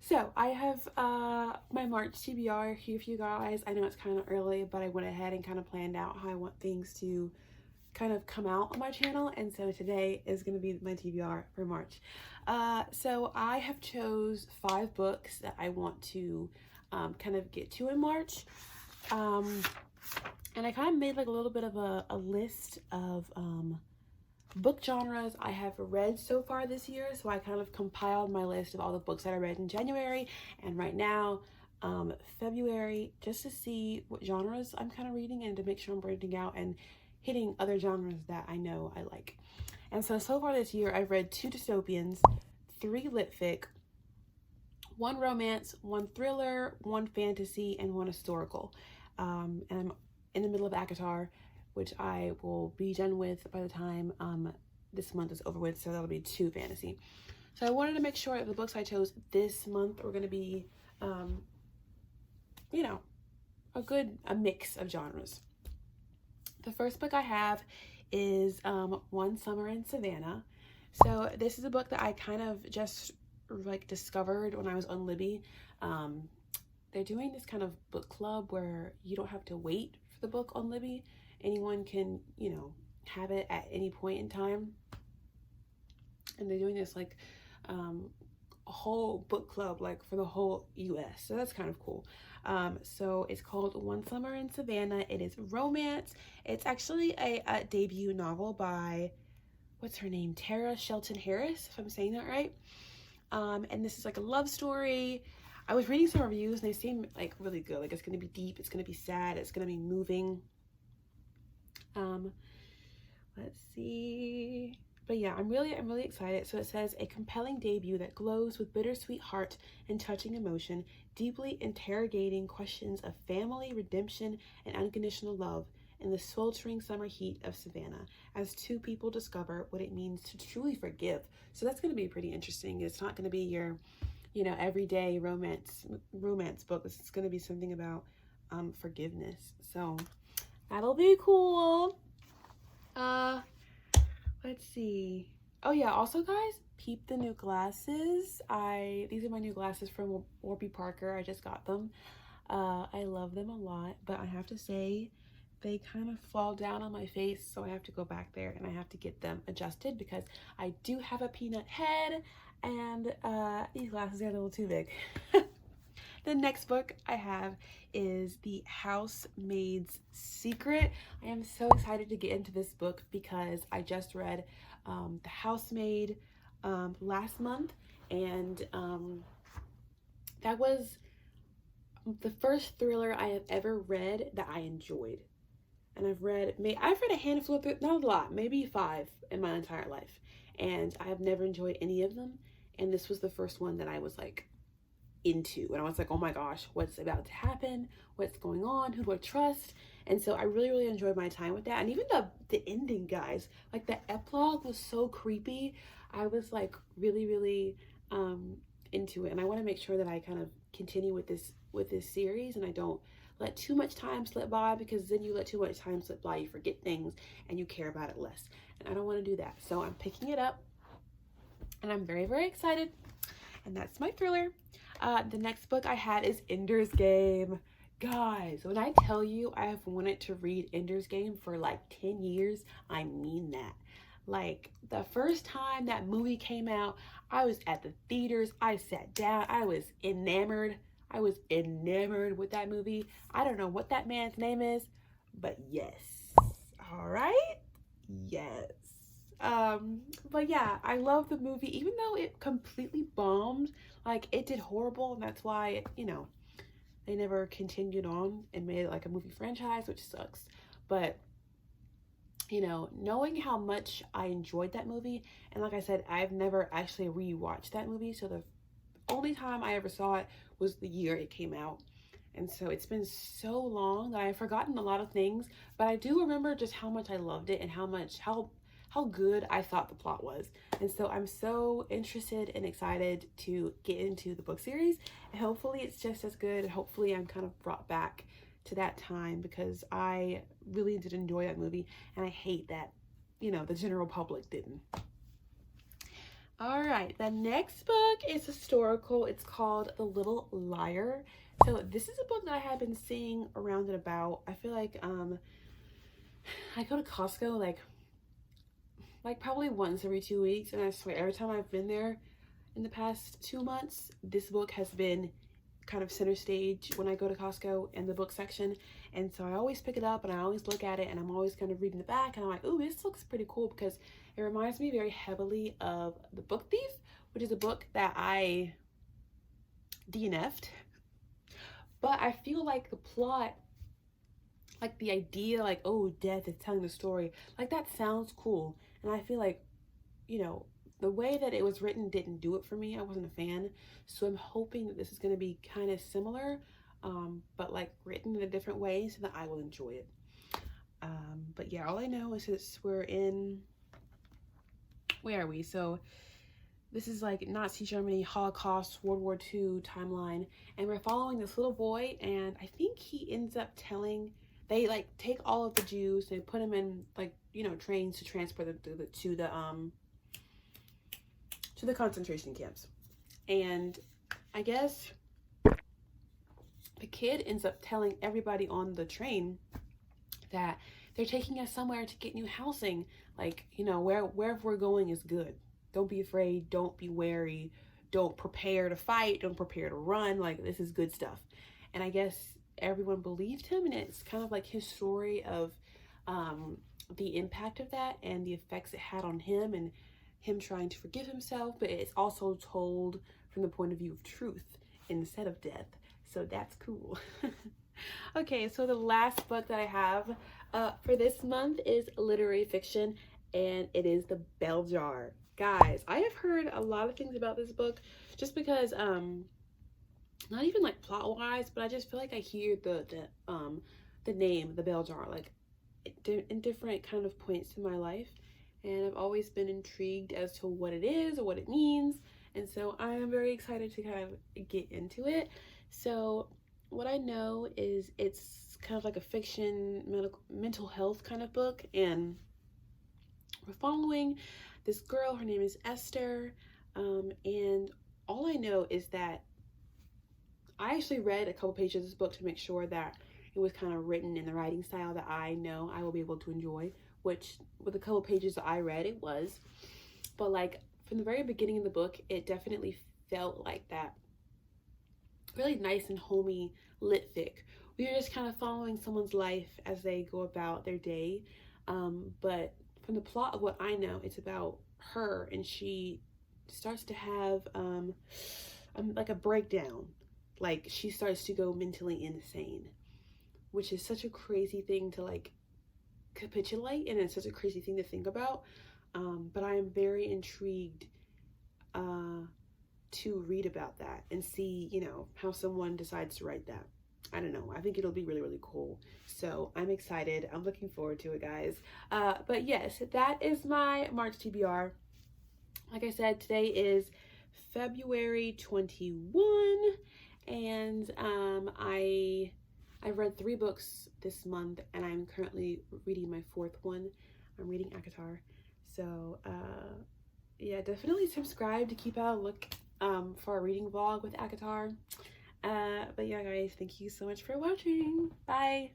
So I have my March TBR here for you guys. I know it's kind of early, but I went ahead and kind of planned out how I want things to kind of come out on my channel, and so today is going to be my TBR for March. So I have chose 5 books that I want to kind of get to in March, and I kind of made like a little bit of a list of book genres I have read so far this year. So I kind of compiled my list of all the books that I read in January and right now February, just to see what genres I'm kind of reading and to make sure I'm branching out and hitting other genres that I know I like. And so far this year I've read 2 dystopians, 3 lit fic, 1 romance, 1 thriller, 1 fantasy, and 1 historical. And I'm in the middle of ACOTAR, which I will be done with by the time this month is over with, so that'll be 2 fantasy. So I wanted to make sure that the books I chose this month were going to be, you know, a mix of genres. The first book I have is One Summer in Savannah. So this is a book that I kind of just like discovered when I was on Libby. They're doing this kind of book club where you don't have to wait for the book on Libby. Anyone can, you know, have it at any point in time. And they're doing this like a whole book club like for the whole US. So that's kind of cool. So it's called One Summer in Savannah. It is romance. It's actually a debut novel by, what's her name? Tara Shelton Harris, if I'm saying that right. And this is like a love story. I was reading some reviews and they seem like really good. Like it's going to be deep. It's going to be sad. It's going to be moving. Let's see. But yeah, I'm really excited. So it says, a compelling debut that glows with bittersweet heart and touching emotion, deeply interrogating questions of family, redemption, and unconditional love in the sweltering summer heat of Savannah, as 2 people discover what it means to truly forgive. So that's going to be pretty interesting. It's not going to be your, you know, everyday romance book. This is going to be something about forgiveness. So that'll be cool. Let's see. Oh yeah, also guys, peep the new glasses. These are my new glasses from Warby Parker. I just got them. I love them a lot, but I have to say they kind of fall down on my face, so I have to go back there and I have to get them adjusted because I do have a peanut head and these glasses are a little too big. The next book I have is The Housemaid's Secret. I am so excited to get into this book because I just read The Housemaid last month, and that was the first thriller I have ever read that I enjoyed. And I've read a handful of, not a lot, maybe 5 in my entire life, and I have never enjoyed any of them, and this was the first one that I was like into, and I was like, oh my gosh, what's about to happen, what's going on, who do I trust? And so I really enjoyed my time with that. And even the ending, guys, like the epilogue was so creepy. I was like really into it, and I want to make sure that I kind of continue with this series and I don't let too much time slip by, because then you let too much time slip by, you forget things and you care about it less, and I don't want to do that. So I'm picking it up and I'm very excited, and that's my thriller. The next book I have is Ender's Game. Guys, when I tell you I have wanted to read Ender's Game for like 10 years, I mean that. Like the first time that movie came out, I was at the theaters, I sat down, I was enamored with that movie. I don't know what that man's name is, but yes. All right? Yes. But yeah, I love the movie, even though it completely bombed. Like it did horrible, and that's why, you know, they never continued on and made it like a movie franchise, which sucks. But you know, knowing how much I enjoyed that movie, and like I said, I've never actually rewatched that movie, so the only time I ever saw it was the year it came out. And so it's been so long that I've forgotten a lot of things, but I do remember just how much I loved it and how good I thought the plot was. And so I'm so interested and excited to get into the book series, and hopefully it's just as good, and hopefully I'm kind of brought back to that time, because I really did enjoy that movie, and I hate that, you know, the general public didn't. All right, the next book is historical. It's called The Little Liar. So this is a book that I have been seeing around and about. I feel like I go to Costco like probably once every 2 weeks, and I swear every time I've been there in the past 2 months, this book has been kind of center stage when I go to Costco in the book section. And so I always pick it up and I always look at it, and I'm always kind of reading the back and I'm like, ooh, this looks pretty cool, because it reminds me very heavily of The Book Thief, which is a book that I DNF'd. But I feel like the plot, like the idea, like, oh, death is telling the story, like that sounds cool. And I feel like, you know, the way that it was written didn't do it for me. I wasn't a fan. So I'm hoping that this is going to be kind of similar, but like written in a different way so that I will enjoy it. But yeah, all I know is that we're in, where are we? So this is like Nazi Germany, Holocaust, World War II timeline. And we're following this little boy, and I think he ends up telling, they like take all of the Jews, they put them in like, you know, trains to transport them to the concentration camps. And I guess the kid ends up telling everybody on the train that they're taking us somewhere to get new housing. Like, you know, wherever we're going is good. Don't be afraid. Don't be wary. Don't prepare to fight. Don't prepare to run. Like, this is good stuff. And I guess everyone believed him, and it's kind of like his story of the impact of that and the effects it had on him, and him trying to forgive himself, but it's also told from the point of view of truth instead of death. So that's cool. Okay, so the last book that I have for this month is literary fiction, and it is The Bell Jar. Guys, I have heard a lot of things about this book, just because not even like plot wise, but I just feel like I hear the name The Bell Jar like in different kind of points in my life. And I've always been intrigued as to what it is or what it means. And so I am very excited to kind of get into it. So what I know is it's kind of like a fiction, mental health kind of book. And we're following this girl, her name is Esther. And all I know is that I actually read a couple pages of this book to make sure that it was kind of written in the writing style that I know I will be able to enjoy, which with a couple pages that I read, it was. But like from the very beginning of the book, it definitely felt like that really nice and homey lit fic. We were just kind of following someone's life as they go about their day. But from the plot of what I know, it's about her, and she starts to have like a breakdown. Like she starts to go mentally insane, which is such a crazy thing to like capitulate, and it's such a crazy thing to think about. But I am very intrigued to read about that and see, you know, how someone decides to write that. I don't know. I think it'll be really, really cool. So I'm excited. I'm looking forward to it, guys. But yes, that is my March TBR. Like I said, today is February 21, and I've read 3 books this month, and I'm currently reading my 4th one. I'm reading ACOTAR. So yeah, definitely subscribe to keep out a look for a reading vlog with ACOTAR. But yeah, guys, thank you so much for watching. Bye.